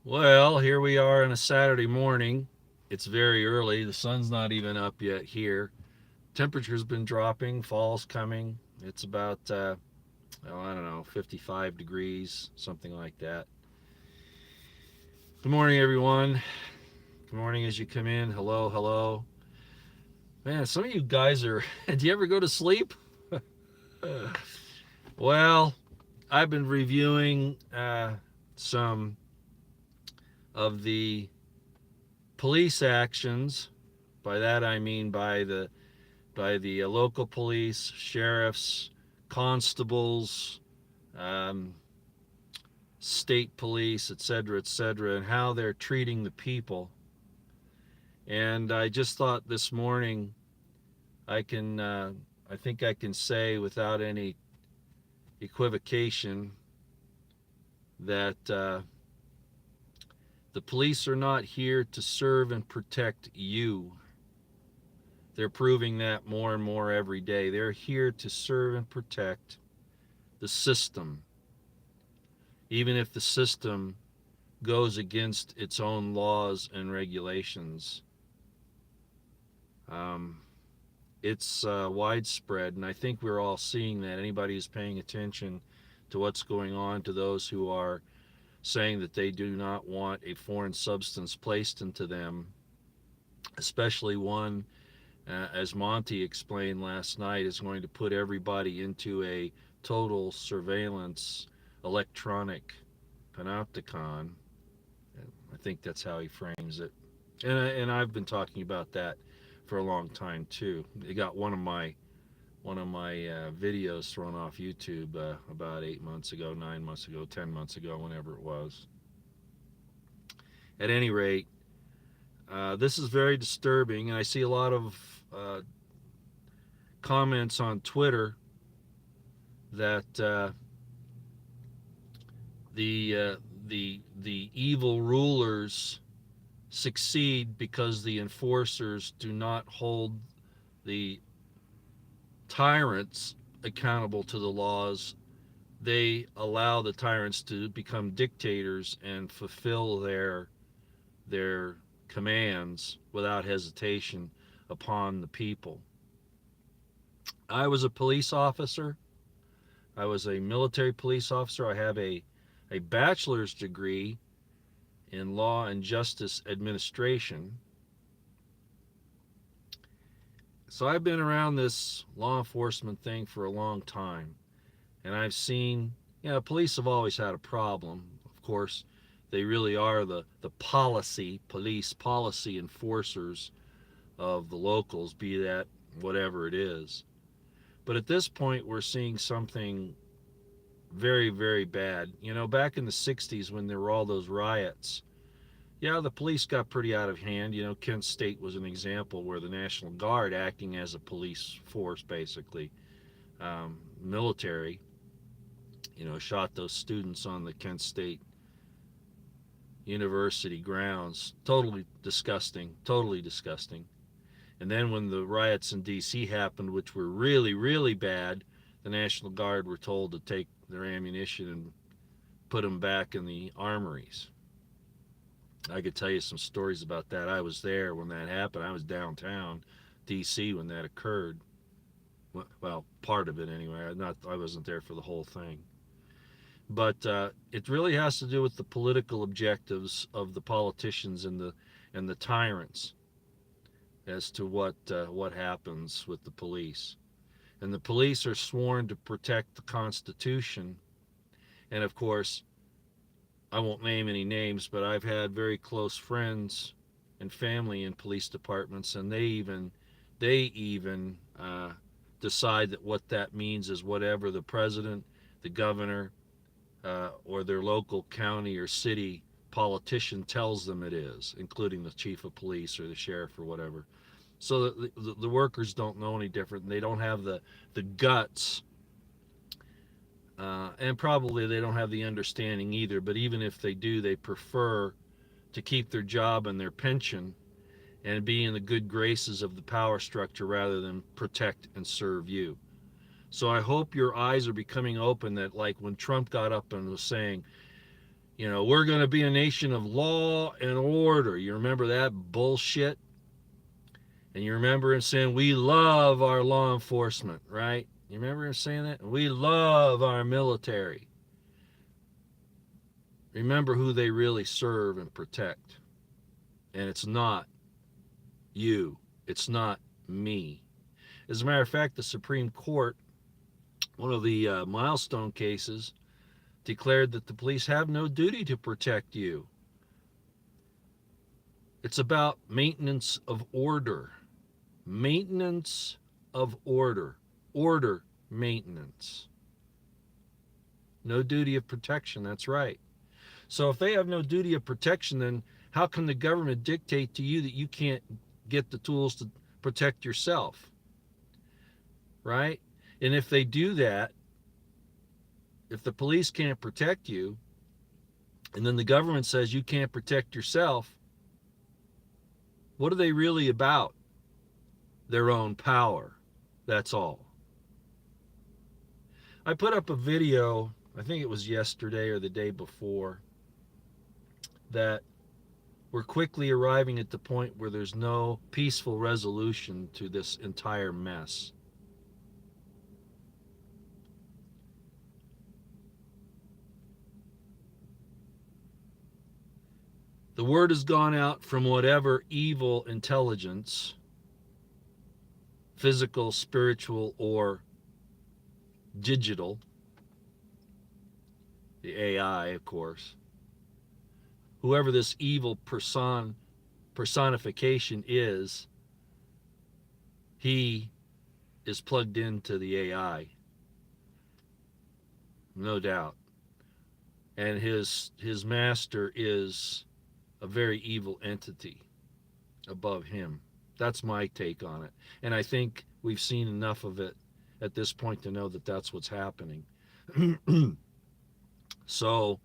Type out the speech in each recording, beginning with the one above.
Well, here we are on a Saturday morning. It's very early. The sun's not even up yet here. Temperature's been dropping. Fall's coming. It's about, I don't know, 55 degrees, something like that. Good morning, everyone. Good morning as you come in. Hello, hello. Man, some of you guys are. Do you ever go to sleep? Well, I've been reviewing some of the police actions. By that I mean by the local police, sheriffs, constables, um, state police, etc., and how they're treating the people. And I just thought this morning I think I can say without any equivocation that the police are not here to serve and protect you. They're proving that more and more every day. They're here to serve and protect the system, even if the system goes against its own laws and regulations. Um, it's widespread, and I think we're all seeing that. Anybody who's paying attention to what's going on, to those who are saying that they do not want a foreign substance placed into them, especially one, as Monty explained last night, is going to put everybody into a total surveillance electronic panopticon. I think that's how he frames it. And I've been talking about that for a long time too. They got one of my videos thrown off YouTube about 8 months ago, 9 months ago, 10 months ago, whenever it was. At any rate, this is very disturbing, and I see a lot of comments on Twitter that the the evil rulers succeed because the enforcers do not hold the tyrants accountable to the laws. They allow the tyrants to become dictators and fulfill their commands without hesitation upon the people. I was a police officer. I was a military police officer. I have a bachelor's degree in law and justice administration. So I've been around this law enforcement thing for a long time. And I've seen, police have always had a problem. Of course, they really are the police policy enforcers of the locals, be that whatever it is. But at this point, we're seeing something very, very bad. Back in the 60s when there were all those riots, yeah, the police got pretty out of hand. Kent State was an example where the National Guard, acting as a police force, basically, military, shot those students on the Kent State University grounds. Totally disgusting. Totally disgusting. And then when the riots in D.C. happened, which were really, really bad, the National Guard were told to take their ammunition and put them back in the armories. I could tell you some stories about that. I was there when that happened. I was downtown D.C. when that occurred. Well, part of it anyway. I wasn't there for the whole thing. But it really has to do with the political objectives of the politicians and the tyrants as to what happens with the police. And the police are sworn to protect the Constitution. And of course, I won't name any names, but I've had very close friends and family in police departments, and they even decide that what that means is whatever the president, the governor, or their local county or city politician tells them it is, including the chief of police or the sheriff or whatever. So the workers don't know any different. They don't have the guts, and probably they don't have the understanding either. But even if they do, they prefer to keep their job and their pension and be in the good graces of the power structure rather than protect and serve you. So I hope your eyes are becoming open that, like when Trump got up and was saying, We're going to be a nation of law and order. You remember that bullshit? And you remember him saying, we love our law enforcement, right? You remember him saying that? We love our military. Remember who they really serve and protect. And it's not you. It's not me. As a matter of fact, the Supreme Court, one of the milestone cases, declared that the police have no duty to protect you. It's about maintenance of order. Maintenance of order. Order maintenance. No duty of protection, that's right. So if they have no duty of protection, then how can the government dictate to you that you can't get the tools to protect yourself? Right? And if they do that, if the police can't protect you, and then the government says you can't protect yourself, what are they really about? Their own power. That's all. I put up a video, I think it was yesterday or the day before, that we're quickly arriving at the point where there's no peaceful resolution to this entire mess. The word has gone out from whatever evil intelligence, physical, spiritual, or digital, the AI, of course, whoever this evil personification is, he is plugged into the AI, no doubt. And his master is a very evil entity above him. That's my take on it. And I think we've seen enough of it at this point to know that that's what's happening. So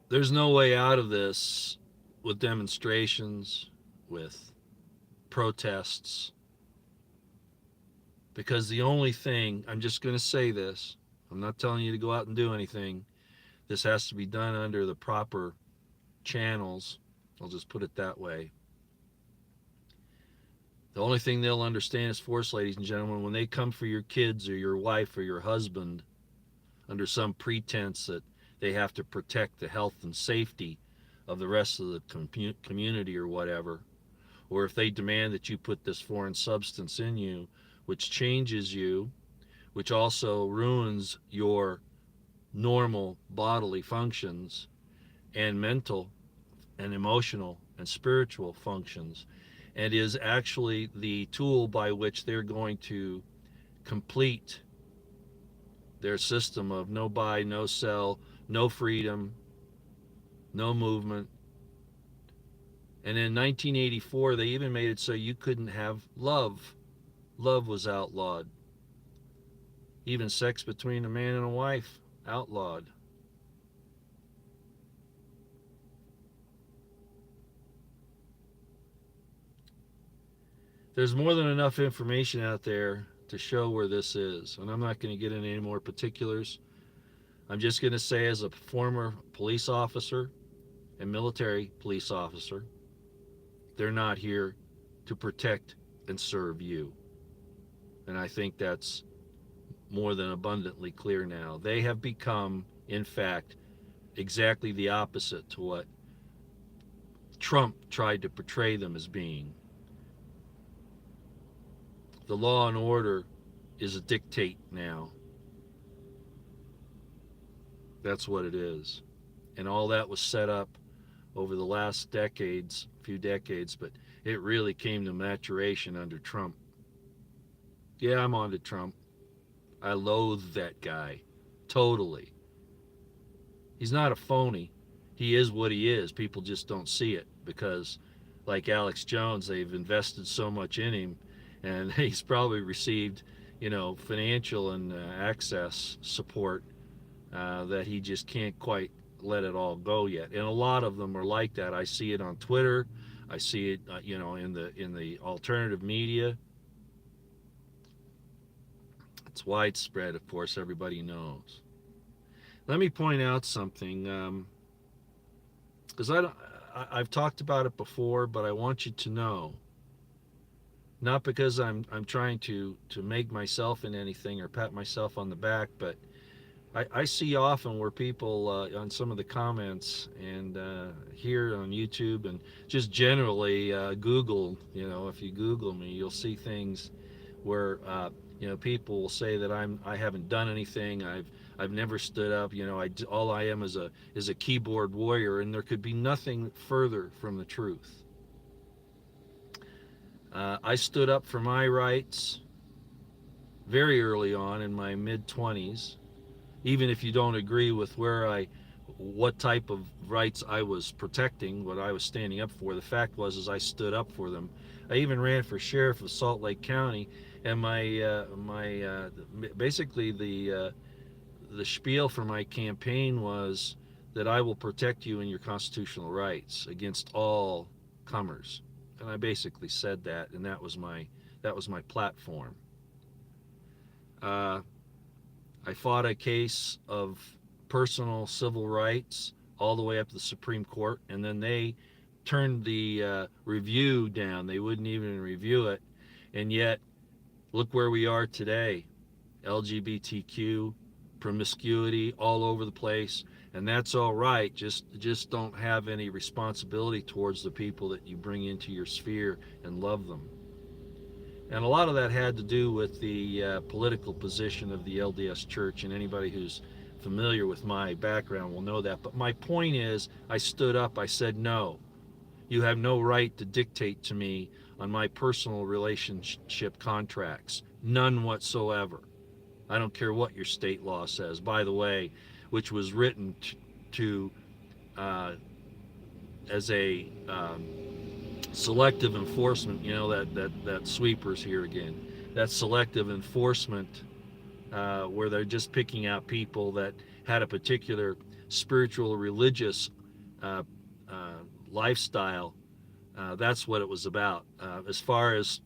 there's no way out of this with demonstrations, with protests, because the only thing, I'm just going to say this, I'm not telling you to go out and do anything. This has to be done under the proper channels. I'll just put it that way. The only thing they'll understand is force, ladies and gentlemen, when they come for your kids or your wife or your husband under some pretense that they have to protect the health and safety of the rest of the community or whatever, or if they demand that you put this foreign substance in you, which changes you, which also ruins your normal bodily functions and mental and emotional and spiritual functions, and is actually the tool by which they're going to complete their system of no buy, no sell, no freedom, no movement. And in 1984, they even made it so you couldn't have love. Love was outlawed. Even sex between a man and a wife, outlawed. There's more than enough information out there to show where this is, and I'm not going to get into any more particulars. I'm just going to say, as a former police officer and military police officer, they're not here to protect and serve you. And I think that's more than abundantly clear now. They have become, in fact, exactly the opposite to what Trump tried to portray them as being. The law and order is a dictate now. That's what it is. And all that was set up over the last few decades, but it really came to maturation under Trump. Yeah, I'm on to Trump. I loathe that guy. Totally. He's not a phony. He is what he is. People just don't see it because, like Alex Jones, they've invested so much in him, and he's probably received, financial and access support that he just can't quite let it all go yet. And a lot of them are like that. I see it on Twitter. I see it, in the alternative media. It's widespread, of course, everybody knows. let me point out something, because I've talked about it before, but I want you to know, not because I'm trying to make myself in anything or pat myself on the back, but I see often where people on some of the comments and here on YouTube and just generally Google, if you Google me, you'll see things where people will say that I haven't done anything. I've never stood up. All I am is a keyboard warrior, and there could be nothing further from the truth. I stood up for my rights very early on in my mid 20s. Even if you don't agree with what type of rights I was protecting, what I was standing up for, the fact was I stood up for them. I even ran for sheriff of Salt Lake County, and basically the spiel for my campaign was that I will protect you and your constitutional rights against all comers, and I basically said that, and that was my platform. Uh, I fought a case of personal civil rights all the way up to the Supreme Court, and then they turned the review down. They wouldn't even review it, and yet look where we are today. LGBTQ, promiscuity all over the place, and that's all right. Just don't have any responsibility towards the people that you bring into your sphere and love them. And a lot of that had to do with the political position of the LDS Church, and anybody who's familiar with my background will know that. But my point is, I stood up, I said, no, you have no right to dictate to me on my personal relationship contracts. None whatsoever. I don't care what your state law says, by the way, which was written to as a selective enforcement. That sweepers here again. That selective enforcement where they're just picking out people that had a particular spiritual or religious uh, uh, lifestyle. That's what it was about. As far as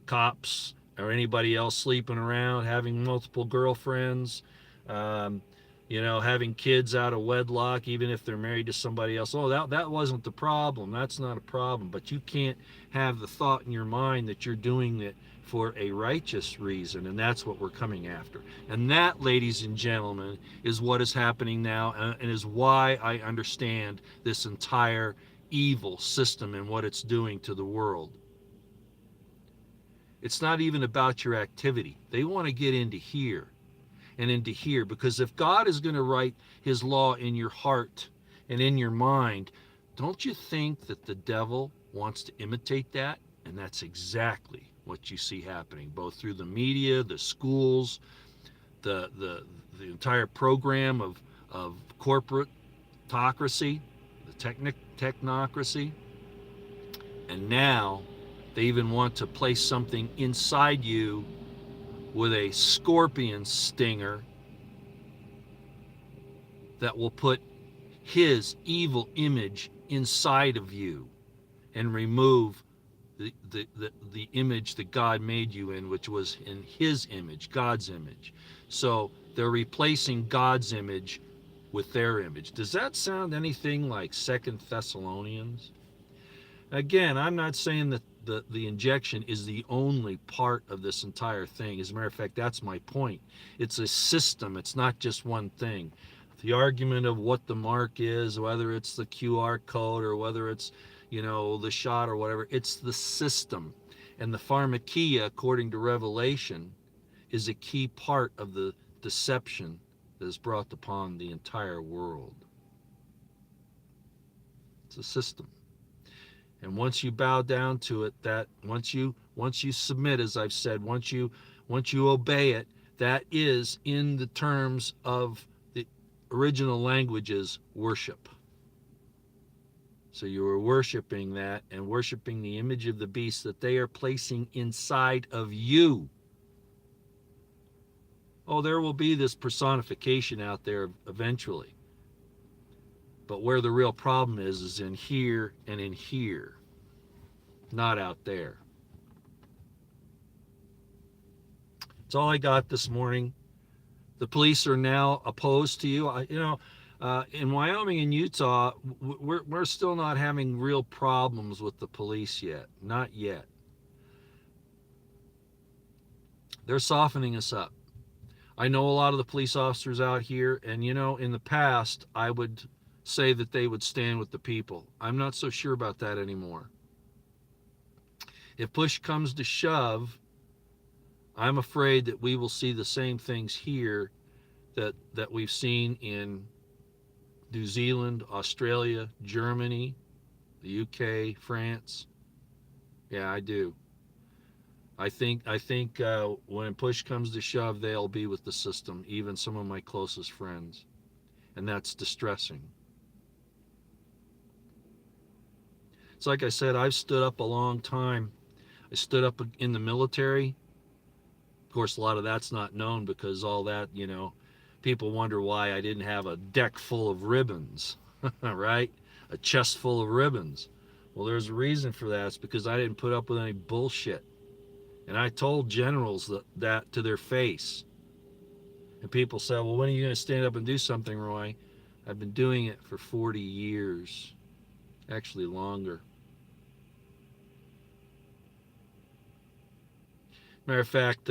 cops or anybody else sleeping around, having multiple girlfriends, um, having kids out of wedlock, even if they're married to somebody else. Oh, that wasn't the problem. That's not a problem. But you can't have the thought in your mind that you're doing it for a righteous reason, and that's what we're coming after. And that, ladies and gentlemen, is what is happening now, and is why I understand this entire evil system and what it's doing to the world. It's not even about your activity. They want to get into here and into here, because if God is going to write his law in your heart and in your mind, don't you think that the devil wants to imitate that? And that's exactly what you see happening, both through the media, the schools, the entire program of corporatocracy, the technocracy. And now they even want to place something inside you with a scorpion stinger that will put his evil image inside of you and remove the image that God made you in, which was in his image, God's image. So they're replacing God's image with their image. Does that sound anything like 2 Thessalonians? Again, I'm not saying that the injection is the only part of this entire thing. As a matter of fact, that's my point. It's a system. It's not just one thing. The argument of what the mark is, whether it's the QR code or whether it's, the shot or whatever, it's the system. And the pharmakia, according to Revelation, is a key part of the deception that is brought upon the entire world. It's a system. And once you bow down to it, that once you submit, as I've said, once you obey it, that is in the terms of the original languages, worship. So you are worshiping that and worshiping the image of the beast that they are placing inside of you. Oh, there will be this personification out there eventually. But where the real problem is in here and in here, not out there. That's all I got this morning. The police are now opposed to you. In Wyoming and Utah, we're still not having real problems with the police yet. Not yet. They're softening us up. I know a lot of the police officers out here, and in the past, I would say that they would stand with the people. I'm not so sure about that anymore. If push comes to shove, I'm afraid that we will see the same things here that we've seen in New Zealand, Australia, Germany, the UK, France. Yeah, I do. I think when push comes to shove, they'll be with the system, even some of my closest friends, and that's distressing. It's like I said, I've stood up a long time. I stood up in the military. Of course, a lot of that's not known because all that, people wonder why I didn't have a deck full of ribbons, right? A chest full of ribbons. Well, there's a reason for that. It's because I didn't put up with any bullshit. And I told generals that to their face. And people said, well, when are you going to stand up and do something, Roy? I've been doing it for 40 years. Actually, longer. Matter of fact,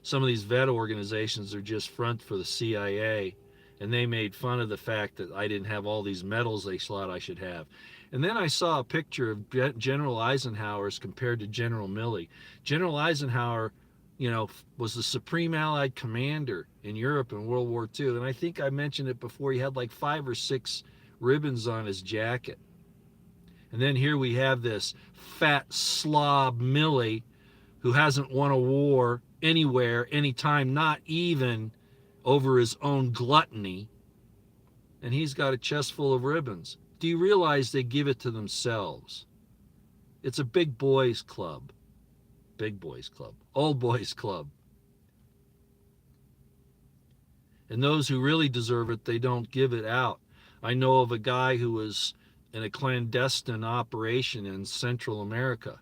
some of these vet organizations are just front for the CIA. And they made fun of the fact that I didn't have all these medals they thought I should have. And then I saw a picture of General Eisenhower's compared to General Milley. General Eisenhower, was the supreme Allied commander in Europe in World War II. And I think I mentioned it before. He had like 5 or 6 ribbons on his jacket. And then here we have this fat slob Milley who hasn't won a war anywhere, anytime, not even over his own gluttony. And he's got a chest full of ribbons. Do you realize they give it to themselves? It's a big boys club. Big boys club. Old boys club. And those who really deserve it, they don't give it out. I know of a guy who was in a clandestine operation in Central America,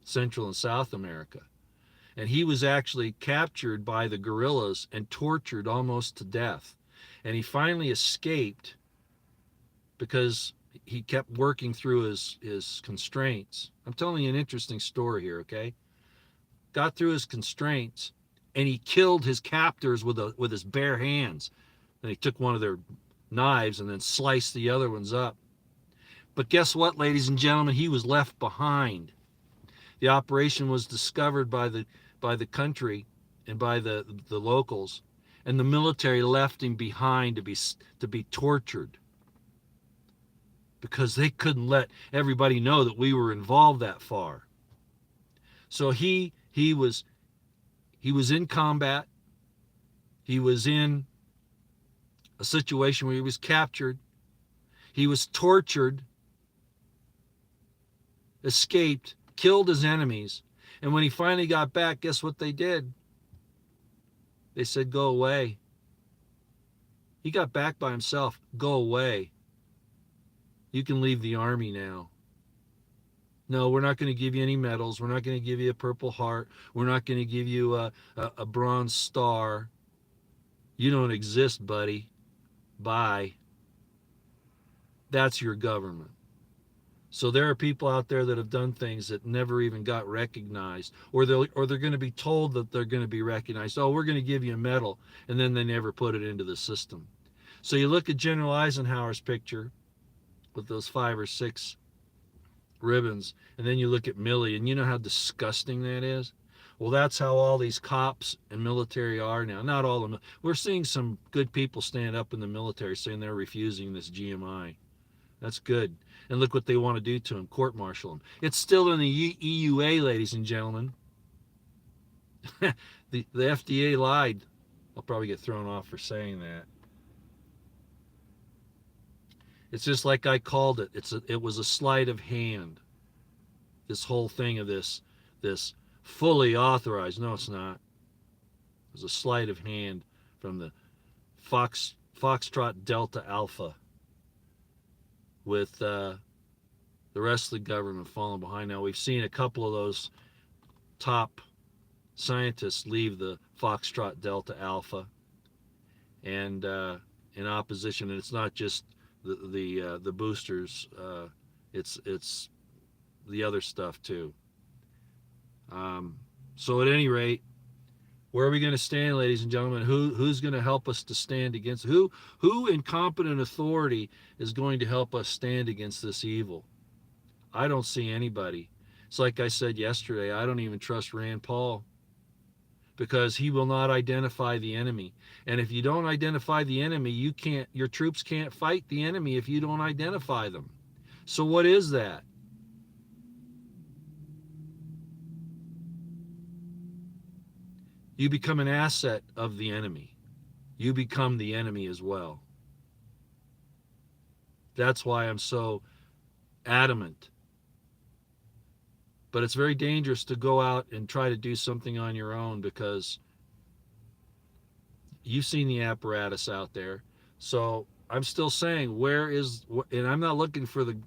Central and South America. And he was actually captured by the guerrillas and tortured almost to death. And he finally escaped because he kept working through his constraints. I'm telling you an interesting story here, okay? Got through his constraints, and he killed his captors with his bare hands. And he took one of their knives and then sliced the other ones up. But guess what, ladies and gentlemen? He was left behind. The operation was discovered by the country and by the locals, and the military left him behind to be tortured because they couldn't let everybody know that we were involved that far. So he was in combat. He was in a situation where he was captured. He was tortured, escaped, killed his enemies. And when he finally got back, guess what they did? They said, go away. He got back by himself. Go away. You can leave the army now. No, we're not going to give you any medals. We're not going to give you a Purple Heart. We're not going to give you a Bronze Star. You don't exist, buddy. Bye. That's your government. So there are people out there that have done things that never even got recognized, or they're going to be told that they're going to be recognized. Oh, we're going to give you a medal, and then they never put it into the system. So you look at General Eisenhower's picture with those 5 or 6 ribbons, and then you look at Milley, and you know how disgusting that is? Well, that's how all these cops and military are now. Not all of them. We're seeing some good people stand up in the military saying they're refusing this GMI. That's good. And look what they want to do to him, court-martial him. It's still in the EUA, ladies and gentlemen. the FDA lied. I'll probably get thrown off for saying that. It's just like I called it. It was a sleight of hand. This whole thing of this fully authorized. No, it's not. It was a sleight of hand from the Foxtrot Delta Alpha, with the rest of the government falling behind. Now, we've seen a couple of those top scientists leave the Foxtrot Delta Alpha. and in opposition. And it's not just the boosters. It's the other stuff too. Um, so at any rate, where are we going to stand, ladies and gentlemen? Who's going to help us to stand against who in competent authority is going to help us stand against this evil? I don't see anybody. It's like I said yesterday, I don't even trust Rand Paul because he will not identify the enemy. And if you don't identify the enemy, your troops can't fight the enemy if you don't identify them. So what is that? You become an asset of the enemy. You become the enemy as well. That's why I'm so adamant. But it's very dangerous to go out and try to do something on your own because you've seen the apparatus out there. So I'm still saying, where is, and I'm not looking for the,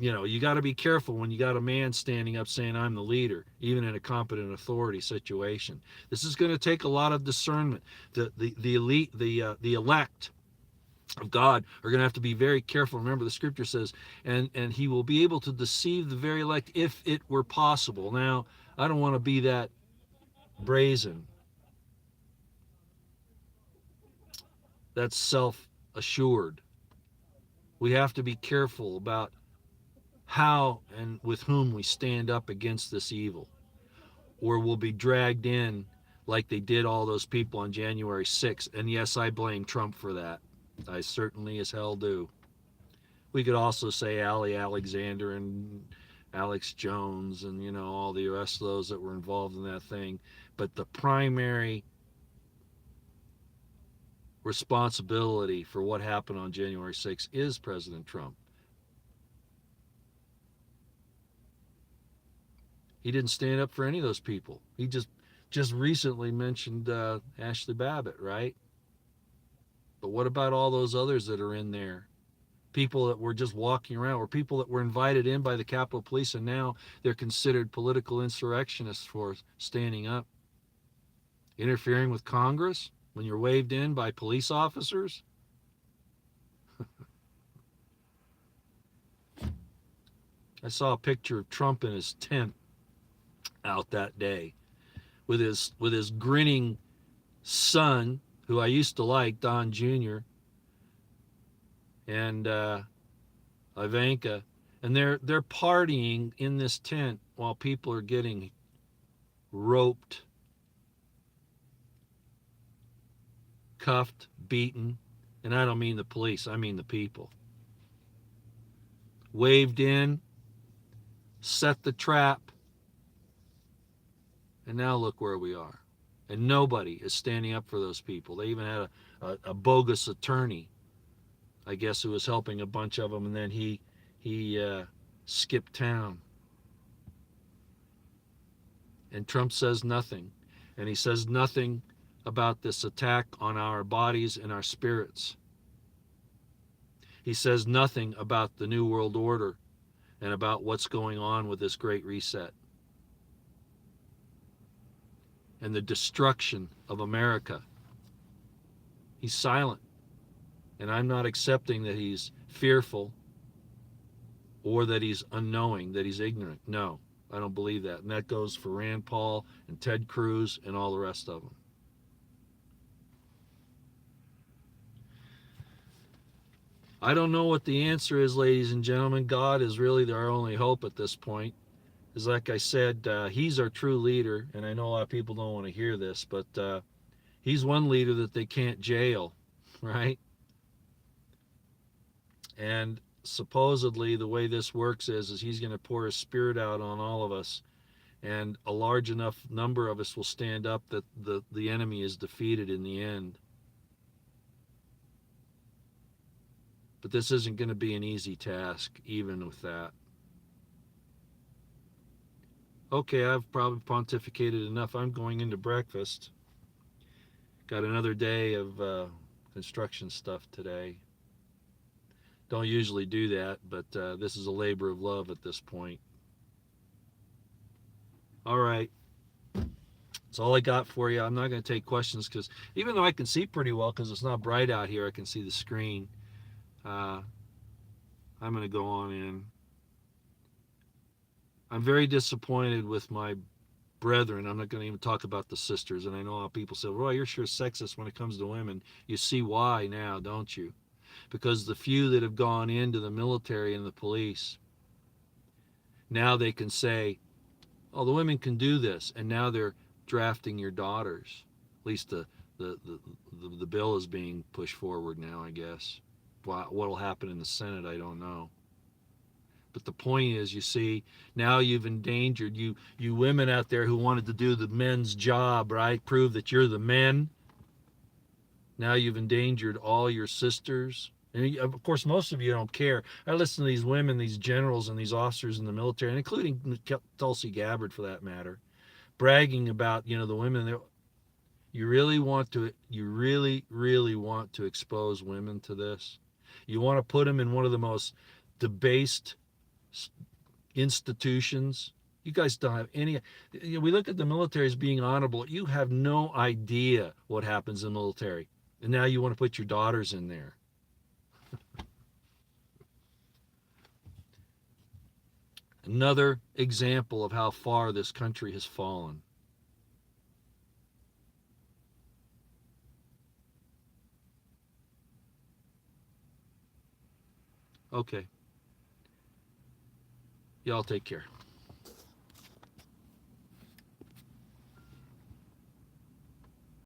you got to be careful when you got a man standing up saying I'm the leader, even in a competent authority situation. This is going to take a lot of discernment. The elite, the elect of God are going to have to be very careful. Remember, the scripture says, and he will be able to deceive the very elect if it were possible. Now, I don't want to be that brazen. That's self-assured. We have to be careful about how and with whom we stand up against this evil, or we'll be dragged in like they did all those people on January 6th. And yes, I blame Trump for that. I certainly as hell do. We could also say Ali Alexander and Alex Jones and, all the rest of those that were involved in that thing. But the primary responsibility for what happened on January 6th is President Trump. He didn't stand up for any of those people. He just recently mentioned Ashley Babbitt, right? But what about all those others that are in there? People that were just walking around, or people that were invited in by the Capitol Police, and now they're considered political insurrectionists for standing up. Interfering with Congress when you're waved in by police officers? I saw a picture of Trump in his tent out that day with his grinning son, who I used to like, Don Jr., and Ivanka, and they're partying in this tent while people are getting roped, cuffed, beaten, and I don't mean the police, I mean the people. Waved in, set the trap, and now look where we are. And nobody is standing up for those people. They even had a bogus attorney, I guess, who was helping a bunch of them, and then he skipped town. And Trump says nothing. And he says nothing about this attack on our bodies and our spirits. He says nothing about the New World Order and about what's going on with this Great Reset and the destruction of America. He's silent. And I'm not accepting that he's fearful or that he's unknowing, that he's ignorant. No, I don't believe that. And that goes for Rand Paul and Ted Cruz and all the rest of them. I don't know what the answer is, ladies and gentlemen. God is really our only hope at this point. Is like I said, he's our true leader, and I know a lot of people don't want to hear this, but he's one leader that they can't jail, right? And supposedly the way this works is he's going to pour his spirit out on all of us, and a large enough number of us will stand up that the enemy is defeated in the end. But this isn't going to be an easy task, even with that. Okay, I've probably pontificated enough. I'm going into breakfast. Got another day of construction stuff today. Don't usually do that, but this is a labor of love at this point. All right. That's all I got for you. I'm not going to take questions because even though I can see pretty well because it's not bright out here, I can see the screen. Uh, I'm going to go on in. I'm very disappointed with my brethren. I'm not going to even talk about the sisters. And I know how people say, "Roy, you're sure sexist when it comes to women." You see why now, don't you? Because the few that have gone into the military and the police, now they can say, "Oh, the women can do this," and now they're drafting your daughters. At least the bill is being pushed forward now, I guess. What will happen in the Senate, I don't know. But the point is, you see, now you've endangered you women out there who wanted to do the men's job, right? Prove that you're the men. Now you've endangered all your sisters. And of course, most of you don't care. I listen to these women, these generals, and these officers in the military, and including Tulsi Gabbard for that matter, bragging about the women. You really want to, you really want to expose women to this. You want to put them in one of the most debased institutions. You guys don't have any. We look at the military as being honorable. You have no idea what happens in the military, and now you want to put your daughters in there. Another example of how far this country has fallen. Okay. Y'all take care.